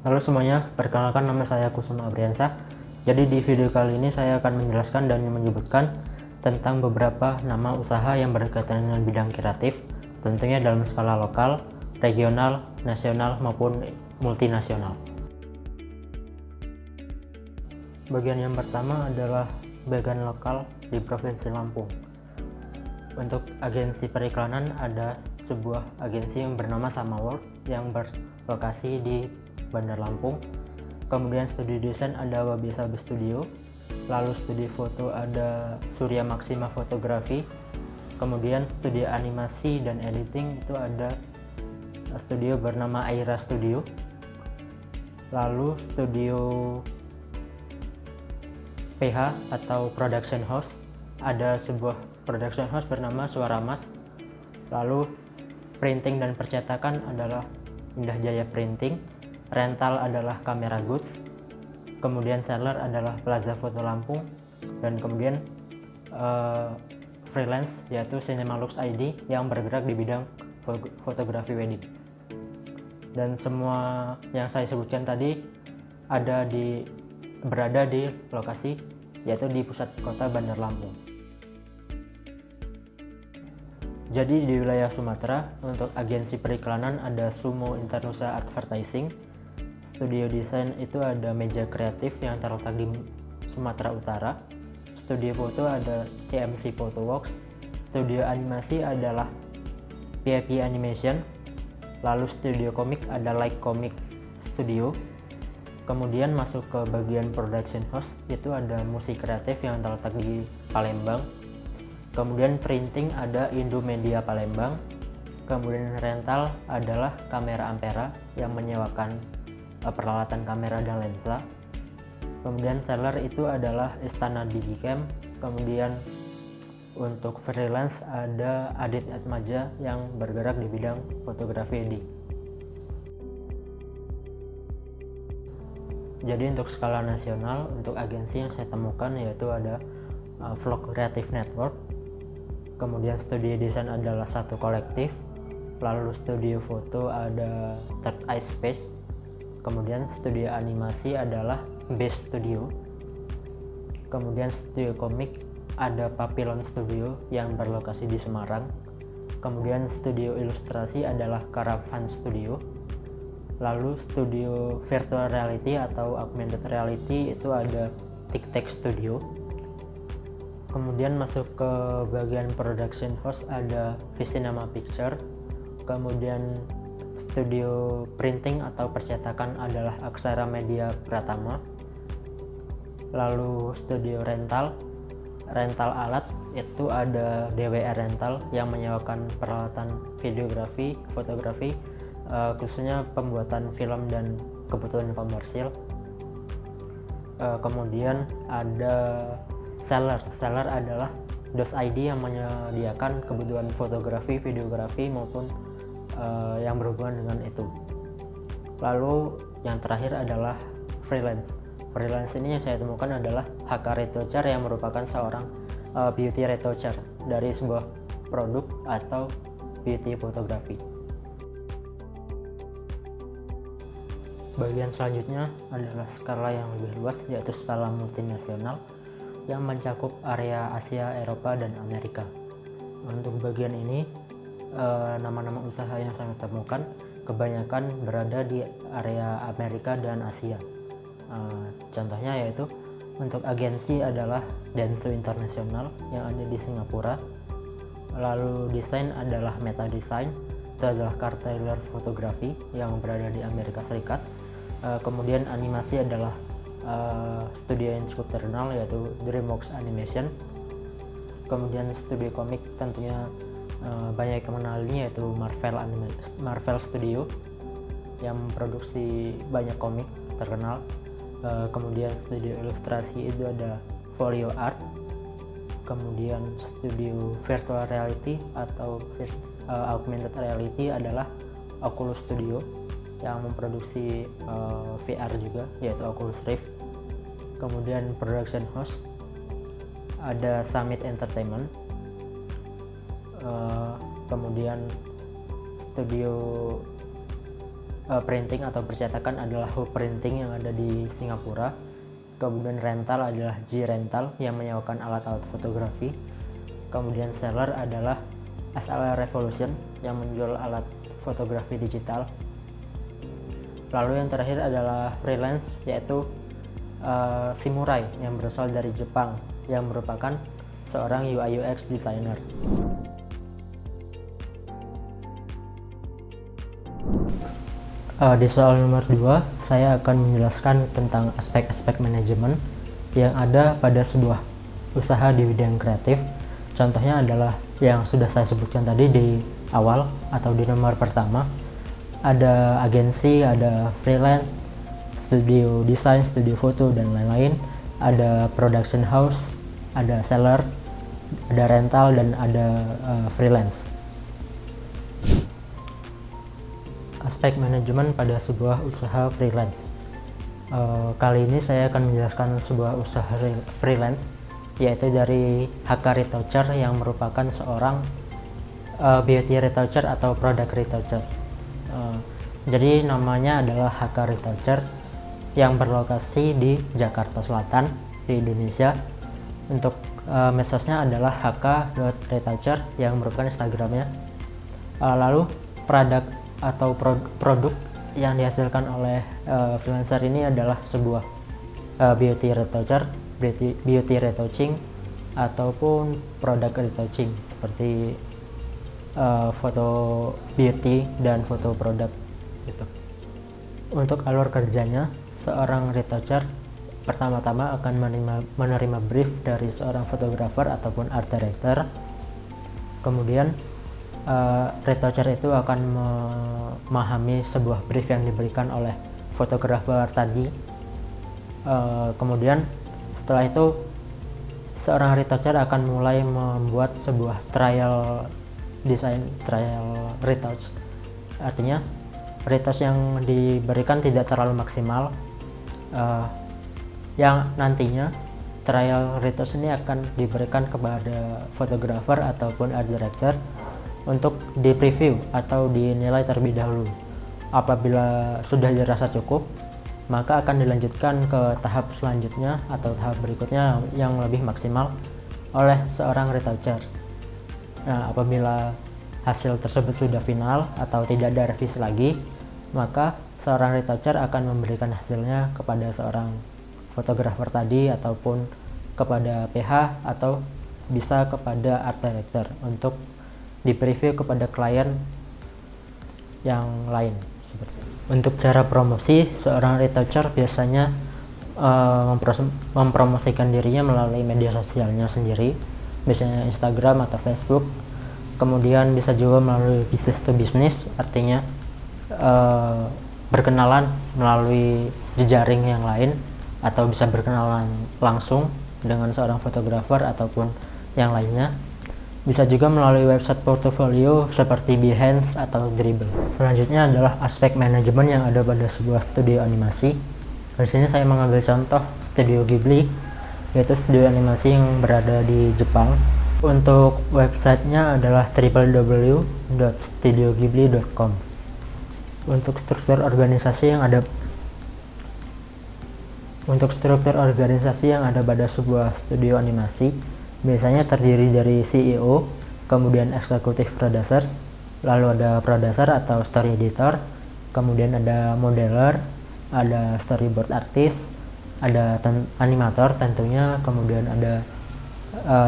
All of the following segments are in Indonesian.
Halo semuanya, perkenalkan nama saya Kusuma Abriansa. Jadi di video kali ini saya akan menjelaskan dan menyebutkan tentang beberapa nama usaha yang berkaitan dengan bidang kreatif, tentunya dalam skala lokal, regional, nasional maupun multinasional. Bagian yang pertama adalah bagian lokal di Provinsi Lampung. Untuk agensi periklanan ada sebuah agensi yang bernama Samaworld yang berlokasi di Bandar Lampung. Kemudian studi desain ada Wabi Sabi Studio, lalu studi foto ada Surya Maksima Fotografi, kemudian studi animasi dan editing itu ada studio bernama Aira Studio, lalu studio PH atau production house ada sebuah production house bernama Suara Mas, lalu printing dan percetakan adalah Indah Jaya Printing, rental adalah Kamera Goods, kemudian seller adalah Plaza Foto Lampung, dan kemudian freelance yaitu Cinemalux ID yang bergerak di bidang fotografi wedding. Dan semua yang saya sebutkan tadi berada di lokasi yaitu di pusat kota Bandar Lampung. Jadi di wilayah Sumatera untuk agensi periklanan ada Sumo Internusa Advertising. Studio desain itu ada Meja Kreatif yang terletak di Sumatera Utara. Studio foto ada TMC Photoworks. Studio animasi adalah PIP Animation. Lalu studio komik ada Like Comic Studio. Kemudian masuk ke bagian production house itu ada Musik Kreatif yang terletak di Palembang. Kemudian printing ada Indomedia Palembang. Kemudian rental adalah Kamera Ampera yang menyewakan peralatan kamera dan lensa. Kemudian seller itu adalah Istana Digicam. Kemudian untuk freelance ada Adit Atmaja yang bergerak di bidang fotografi wedding. Jadi untuk skala nasional untuk agensi yang saya temukan yaitu ada Vlog Creative Network, kemudian studio desain adalah Satu Kolektif, lalu studio foto ada Third Eye Space, kemudian studio animasi adalah Base Studio, kemudian studio komik ada Papillon Studio yang berlokasi di Semarang, kemudian studio ilustrasi adalah Caravan Studio, lalu studio virtual reality atau augmented reality itu ada TikTok Studio. Kemudian masuk ke bagian production house ada Visinema Picture, kemudian studio printing atau percetakan adalah Aksara Media Pratama, lalu studio rental alat itu ada DWR Rental yang menyewakan peralatan videografi, fotografi, khususnya pembuatan film dan kebutuhan komersil. Kemudian ada seller adalah DOS ID yang menyediakan kebutuhan fotografi, videografi maupun yang berhubungan dengan itu. Lalu yang terakhir adalah freelance ini yang saya temukan adalah HK Retoucher yang merupakan seorang beauty retoucher dari sebuah produk atau beauty fotografi. Bagian selanjutnya adalah skala yang lebih luas yaitu skala multinasional yang mencakup area Asia, Eropa, dan Amerika. Untuk bagian ini nama-nama usaha yang saya temukan kebanyakan berada di area Amerika dan Asia. Contohnya yaitu untuk agensi adalah Denso International yang ada di Singapura, lalu desain adalah Meta Design, itu adalah Cartailer Fotografi yang berada di Amerika Serikat. Kemudian animasi adalah studio yang cukup terkenal yaitu DreamWorks Animation. Kemudian studio komik tentunya banyak yang mengenalinya yaitu Marvel Studio yang memproduksi banyak komik terkenal. Kemudian studio ilustrasi itu ada Folio Art, kemudian studio virtual reality atau augmented reality adalah Oculus Studio yang memproduksi VR juga yaitu Oculus Rift. Kemudian production house ada Summit Entertainment, kemudian studio printing atau percetakan adalah Hub Printing yang ada di Singapura. Kemudian rental adalah G Rental yang menyewakan alat-alat fotografi. Kemudian seller adalah SLR Revolution yang menjual alat fotografi digital. Lalu yang terakhir adalah freelance, yaitu Simurai yang berasal dari Jepang yang merupakan seorang UI UX designer. Di soal nomor 2, saya akan menjelaskan tentang aspek-aspek manajemen yang ada pada sebuah usaha di bidang kreatif. Contohnya adalah yang sudah saya sebutkan tadi di awal atau di nomor pertama. Ada agensi, ada freelance, studio desain, studio foto, dan lain-lain. Ada production house, ada seller, ada rental, dan ada freelance. Aspek manajemen pada sebuah usaha freelance. Kali ini saya akan menjelaskan sebuah usaha freelance, yaitu dari HK Retoucher yang merupakan seorang beauty retoucher atau product retoucher. Jadi namanya adalah HK Retoucher yang berlokasi di Jakarta Selatan di Indonesia. Untuk medsosnya adalah hk.retoucher yang merupakan Instagramnya. Lalu produk atau produk yang dihasilkan oleh freelancer ini adalah sebuah beauty retoucher, beauty retouching, ataupun produk retouching seperti foto beauty dan foto produk gitu. Untuk alur kerjanya, seorang retoucher pertama-tama akan menerima brief dari seorang fotografer ataupun art director. Kemudian retoucher itu akan memahami sebuah brief yang diberikan oleh fotografer tadi. Kemudian setelah itu seorang retoucher akan mulai membuat sebuah trial design, trial retouch. Artinya retouch yang diberikan tidak terlalu maksimal, yang nantinya trial retouch ini akan diberikan kepada fotografer ataupun art director untuk di preview atau dinilai terlebih dahulu. Apabila sudah dirasa cukup, maka akan dilanjutkan ke tahap selanjutnya atau tahap berikutnya yang lebih maksimal oleh seorang retoucher. Nah, apabila hasil tersebut sudah final atau tidak ada revisi lagi, maka seorang retoucher akan memberikan hasilnya kepada seorang fotografer tadi ataupun kepada PH atau bisa kepada art director untuk di preview kepada klien yang lain. Untuk cara promosi, seorang retoucher biasanya mempromosikan dirinya melalui media sosialnya sendiri, biasanya Instagram atau Facebook. Kemudian bisa juga melalui business to business, artinya berkenalan melalui jejaring yang lain, atau bisa berkenalan langsung dengan seorang fotografer ataupun yang lainnya. Bisa juga melalui website portofolio seperti Behance atau Dribbble. Selanjutnya adalah aspek manajemen yang ada pada sebuah studio animasi. Di sini saya mengambil contoh Studio Ghibli, yaitu studio animasi yang berada di Jepang. Untuk websitenya adalah www.studioghibli.com. Untuk struktur organisasi yang ada pada sebuah studio animasi biasanya terdiri dari CEO, kemudian eksekutif producer, lalu ada producer atau story editor, kemudian ada modeler, ada storyboard artist, ada animator tentunya, kemudian ada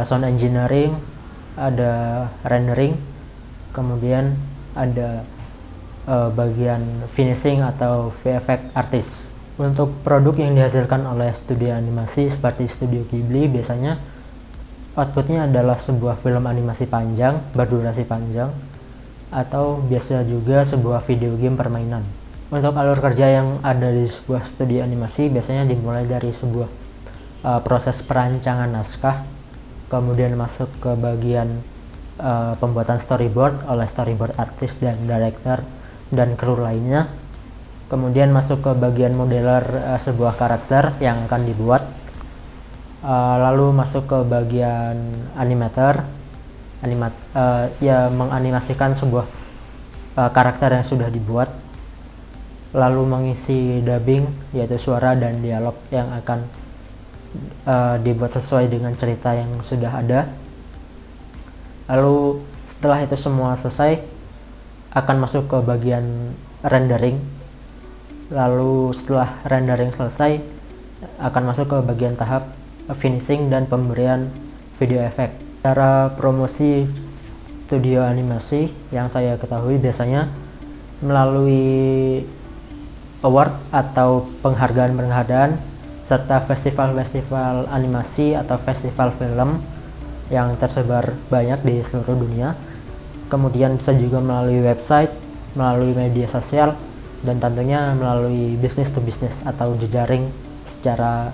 sound engineering, ada rendering, kemudian ada bagian finishing atau VFX artist. Untuk produk yang dihasilkan oleh studio animasi seperti Studio Ghibli biasanya outputnya adalah sebuah film animasi panjang, berdurasi panjang, atau biasa juga sebuah video game permainan. Untuk alur kerja yang ada di sebuah studio animasi biasanya dimulai dari sebuah proses perancangan naskah, kemudian masuk ke bagian pembuatan storyboard oleh storyboard artist dan director dan kru lainnya, kemudian masuk ke bagian modeler sebuah karakter yang akan dibuat, lalu masuk ke bagian animator, menganimasikan sebuah karakter yang sudah dibuat, lalu mengisi dubbing, yaitu suara dan dialog yang akan dibuat sesuai dengan cerita yang sudah ada. Lalu setelah itu semua selesai, akan masuk ke bagian rendering. Lalu setelah rendering selesai, akan masuk ke bagian tahap finishing dan pemberian video effect. Cara promosi studio animasi yang saya ketahui biasanya melalui award atau penghargaan-penghargaan serta festival-festival animasi atau festival film yang tersebar banyak di seluruh dunia. Kemudian bisa juga melalui website, melalui media sosial, dan tentunya melalui business to business atau jejaring secara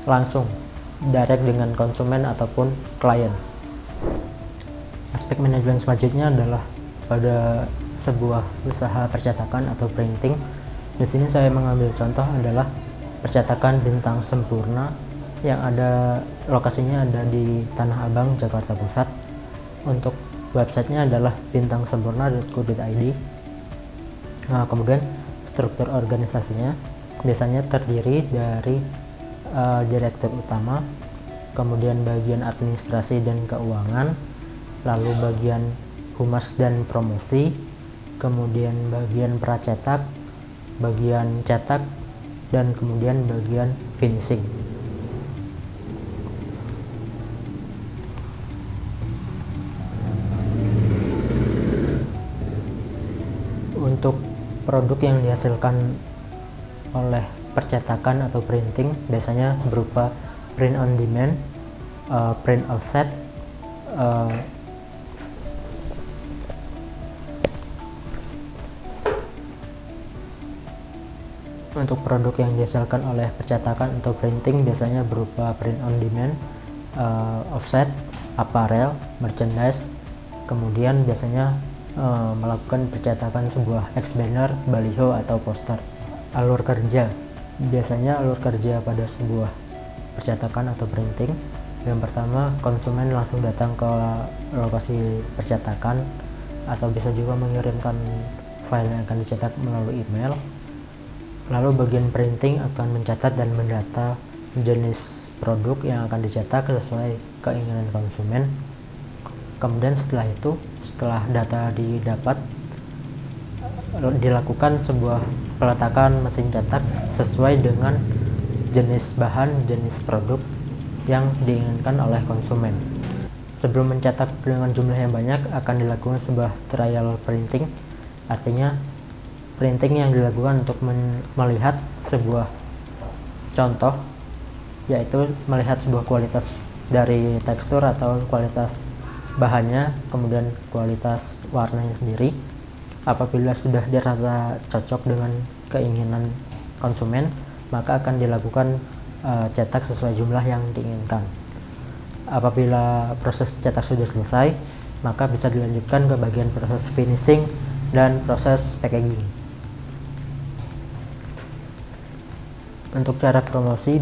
langsung direct dengan konsumen ataupun klien. Aspek manajemen selanjutnya adalah pada sebuah usaha percetakan atau printing. Di sini saya mengambil contoh adalah percetakan Bintang Sempurna yang ada lokasinya ada di Tanah Abang, Jakarta Pusat. Untuk websitenya adalah bintangSempurna.co.id. Nah, kemudian struktur organisasinya biasanya terdiri dari direktur utama, kemudian bagian administrasi dan keuangan, lalu bagian humas dan promosi, kemudian bagian pracetak, bagian cetak, dan kemudian bagian finishing. Untuk produk yang dihasilkan oleh percetakan atau printing biasanya berupa print on demand, print offset, untuk produk yang dihasilkan oleh percetakan atau printing biasanya berupa print on demand, offset, apparel, merchandise, kemudian biasanya melakukan percetakan sebuah X banner, baliho, atau poster. Alur kerja biasanya alur kerja pada sebuah percetakan atau printing. Yang pertama, konsumen langsung datang ke lokasi percetakan atau bisa juga mengirimkan file yang akan dicetak melalui email. Lalu bagian printing akan mencatat dan mendata jenis produk yang akan dicetak sesuai keinginan konsumen. Kemudian setelah data didapat, dilakukan sebuah peletakan mesin cetak sesuai dengan jenis bahan, jenis produk yang diinginkan oleh konsumen. Sebelum mencetak dengan jumlah yang banyak, akan dilakukan sebuah trial printing, artinya printing yang dilakukan untuk melihat sebuah contoh, yaitu melihat sebuah kualitas dari tekstur atau kualitas bahannya, kemudian kualitas warnanya sendiri. Apabila sudah dirasa cocok dengan keinginan konsumen, maka akan dilakukan cetak sesuai jumlah yang diinginkan. Apabila proses cetak sudah selesai, maka bisa dilanjutkan ke bagian proses finishing dan proses packaging. Untuk cara promosi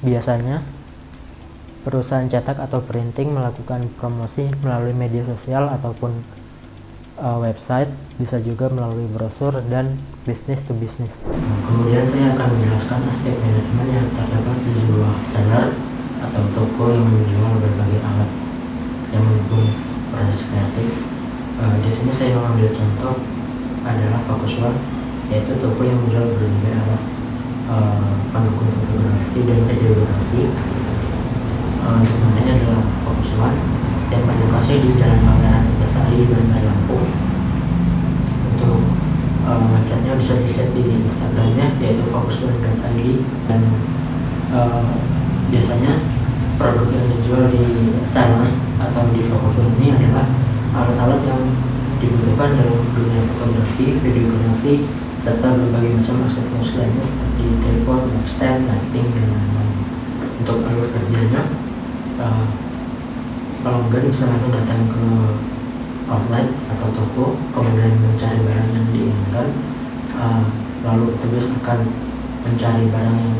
biasanya perusahaan cetak atau printing melakukan promosi melalui media sosial ataupun website, bisa juga melalui brosur dan business to business. Kemudian saya akan menjelaskan aspek manajemen yang terdapat di sebuah seller atau toko yang menjual berbagai alat yang mendukung proses kreatif. Di sini saya mengambil contoh adalah Focus One, yaitu toko yang menjual berbagai alat pendukung fotografi dan videografi. Untuk namanya adalah Focus One yang berlokasi di Jalan Pangeran Antasari, Bandar Lampung. Untuk websitenya bisa dicek di Instagramnya, yaitu focusone.id. Dan biasanya produk yang dijual di seller atau di Focus One ini adalah alat-alat yang dibutuhkan dalam dunia fotografi, videografi, serta berbagai macam aksesoris lainnya seperti tripod, mic stand, lighting, dan lain-lain. Untuk alur kerjanya, pelanggan selalu datang ke outlet atau toko, kemudian mencari barang yang diinginkan, lalu petugas akan mencari barang yang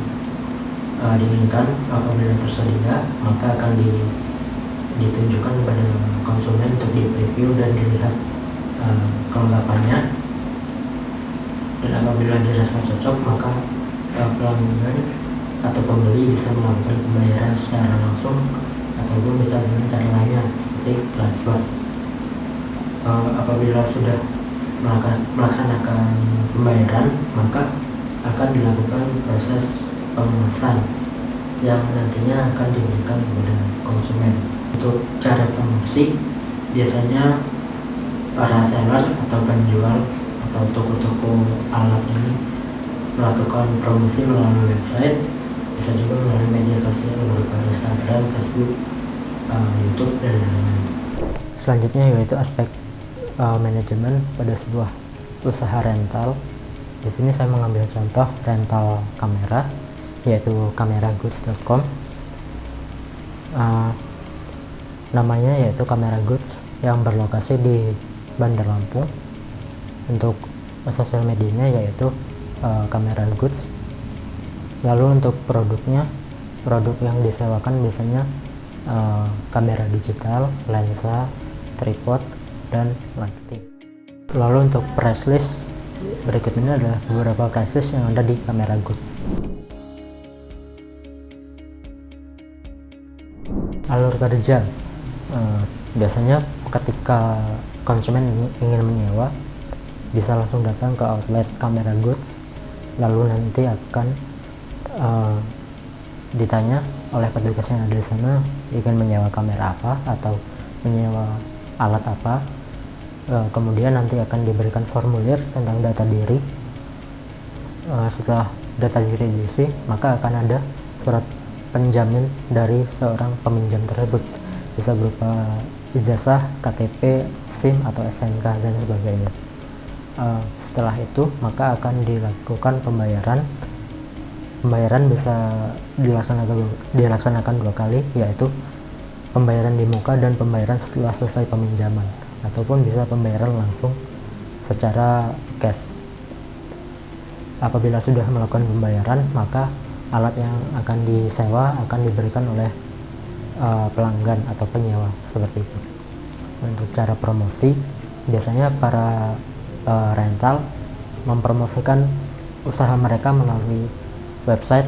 diinginkan. Apabila tersedia, maka akan ditunjukkan kepada konsumen untuk di preview dan dilihat kelengkapannya, dan apabila dirasa cocok maka pelanggan atau pembeli bisa melakukan pembayaran secara langsung ataupun bisa dengan cara lainnya seperti transfer. Apabila sudah melaksanakan pembayaran maka akan dilakukan proses pemesanan yang nantinya akan diberikan kepada konsumen. Untuk cara promosi, biasanya para seller atau penjual atau toko-toko alat ini melakukan promosi melalui website, bisa juga melalui media sosial berupa Instagram, Facebook, YouTube, dan lain-lain. Selanjutnya yaitu aspek manajemen pada sebuah usaha rental. Di sini saya mengambil contoh rental kamera, yaitu kameragoods.com. Namanya yaitu Kamera Goods yang berlokasi di Bandar Lampung. Untuk sosial medianya yaitu Kamera Goods. Lalu untuk produknya, produk yang disewakan biasanya kamera digital, lensa, tripod, dan lighting. Lalu untuk price list, berikut ini adalah beberapa price list yang ada di Kamera Goods. Alur kerja, biasanya ketika konsumen ingin menyewa bisa langsung datang ke outlet Kamera Goods, lalu nanti akan ditanya oleh petugas yang ada di sana ingin menyewa kamera apa atau menyewa alat apa. Kemudian nanti akan diberikan formulir tentang data diri. Setelah data diri diisi, maka akan ada surat penjamin dari seorang peminjam tersebut, bisa berupa ijazah, KTP, SIM atau SNK dan sebagainya. Setelah itu maka akan dilakukan pembayaran. Pembayaran bisa dilaksanakan dua kali, yaitu pembayaran di muka dan pembayaran setelah selesai peminjaman, ataupun bisa pembayaran langsung secara cash. Apabila sudah melakukan pembayaran, maka alat yang akan disewa akan diberikan oleh pelanggan atau penyewa, seperti itu. Untuk cara promosi, biasanya para rental mempromosikan usaha mereka melalui website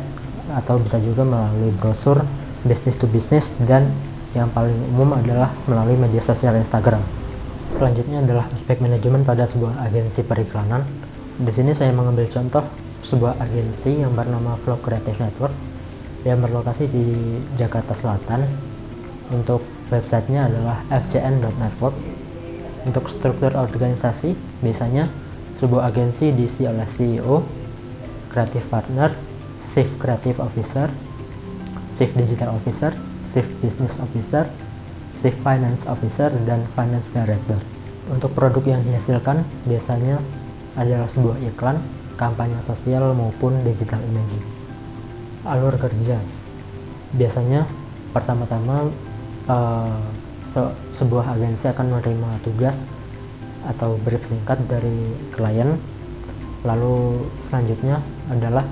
atau bisa juga melalui brosur business to business, dan yang paling umum adalah melalui media sosial Instagram. Selanjutnya adalah aspek manajemen pada sebuah agensi periklanan. Di sini saya mengambil contoh sebuah agensi yang bernama Flow Creative Network yang berlokasi di Jakarta Selatan. Untuk websitenya adalah fcn.network. Untuk struktur organisasi, biasanya sebuah agensi diisi oleh CEO, Creative Partner, Chief Creative Officer, Chief Digital Officer, Chief Business Officer, Chief Finance Officer, dan Finance Director. Untuk produk yang dihasilkan biasanya adalah sebuah iklan, kampanye sosial maupun digital imaging. Alur kerja, biasanya pertama-tama sebuah agensi akan menerima tugas atau brief singkat dari klien, lalu selanjutnya adalah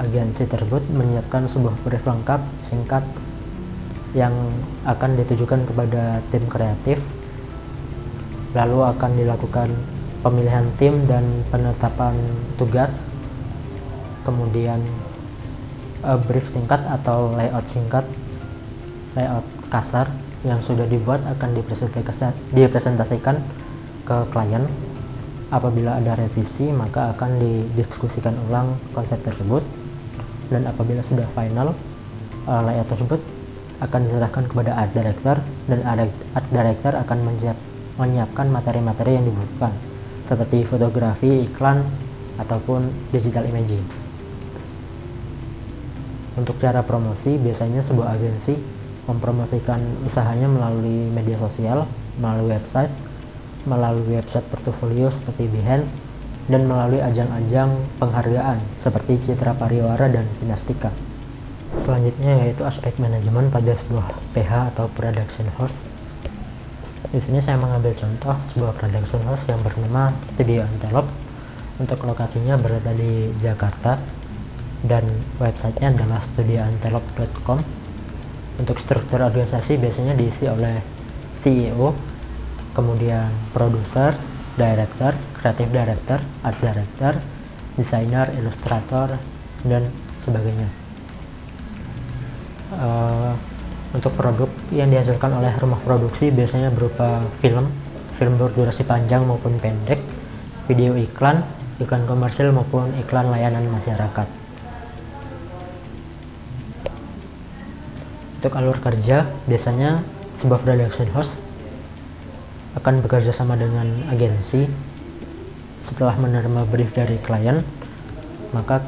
agensi tersebut menyiapkan sebuah brief lengkap singkat yang akan ditujukan kepada tim kreatif. Lalu akan dilakukan pemilihan tim dan penetapan tugas, kemudian brief singkat atau layout kasar yang sudah dibuat akan dipresentasikan ke klien. Apabila ada revisi maka akan didiskusikan ulang konsep tersebut, dan apabila sudah final, layout tersebut akan diserahkan kepada art director, dan art director akan menyiapkan materi-materi yang dibutuhkan seperti fotografi, iklan, ataupun digital imaging. Untuk cara promosi, biasanya sebuah agensi mempromosikan usahanya melalui media sosial, melalui website portofolio seperti Behance, dan melalui ajang-ajang penghargaan seperti Citra Pariwara dan Pinastika. Selanjutnya yaitu aspek manajemen pada sebuah PH atau production house. Di sini saya mengambil contoh sebuah production house yang bernama Studio Antelope. Untuk lokasinya berada di Jakarta. dan websitenya adalah studioantelope.com. Untuk struktur organisasi biasanya diisi oleh CEO, kemudian produser, director, creative director, art director, desainer, ilustrator, dan sebagainya. Untuk produk yang dihasilkan oleh rumah produksi biasanya berupa film berdurasi panjang maupun pendek, video iklan komersil maupun iklan layanan masyarakat. Untuk alur kerja, biasanya sebuah production house akan bekerja sama dengan agensi. Setelah menerima brief dari klien, maka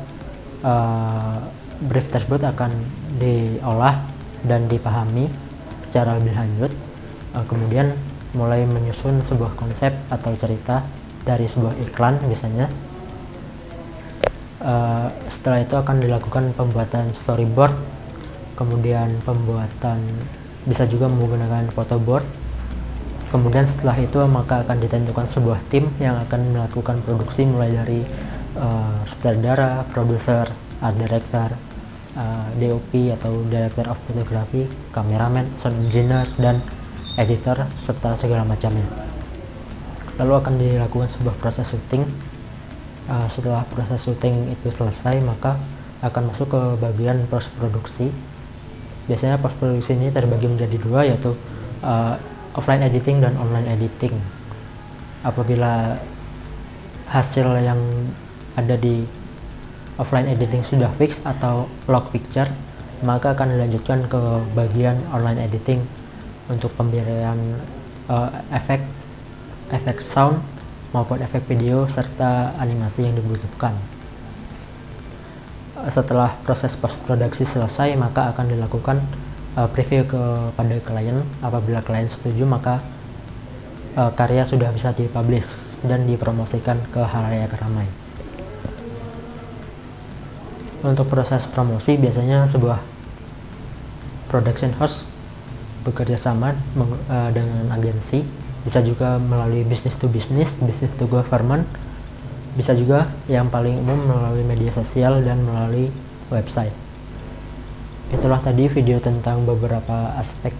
brief tersebut akan diolah dan dipahami secara lebih lanjut. Kemudian mulai menyusun sebuah konsep atau cerita dari sebuah iklan biasanya. Setelah itu akan dilakukan pembuatan storyboard, kemudian pembuatan bisa juga menggunakan photoboard. Kemudian setelah itu maka akan ditentukan sebuah tim yang akan melakukan produksi mulai dari sutradara, produser, art director, DOP atau director of photography, kameramen, sound engineer, dan editor serta segala macamnya. Lalu akan dilakukan sebuah proses syuting. Setelah proses syuting itu selesai, maka akan masuk ke bagian post produksi. Biasanya post produksi ini terbagi menjadi dua, yaitu offline editing dan online editing. Apabila hasil yang ada di offline editing sudah fix atau log picture, maka akan dilanjutkan ke bagian online editing untuk pemberian efek sound maupun efek video serta animasi yang dibutuhkan. Setelah proses post produksi selesai, maka akan dilakukan preview kepada klien. Apabila klien setuju, maka karya sudah bisa dipublish dan dipromosikan ke halayak ramai. Untuk proses promosi, biasanya sebuah production house bekerja sama dengan agensi, bisa juga melalui business to business, business to government, bisa juga yang paling umum melalui media sosial dan melalui website. Itulah tadi video tentang beberapa aspek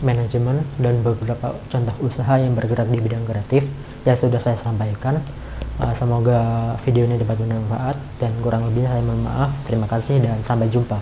manajemen dan beberapa contoh usaha yang bergerak di bidang kreatif yang sudah saya sampaikan. Semoga video ini dapat bermanfaat, dan kurang lebihnya saya mohon maaf. Terima kasih dan sampai jumpa.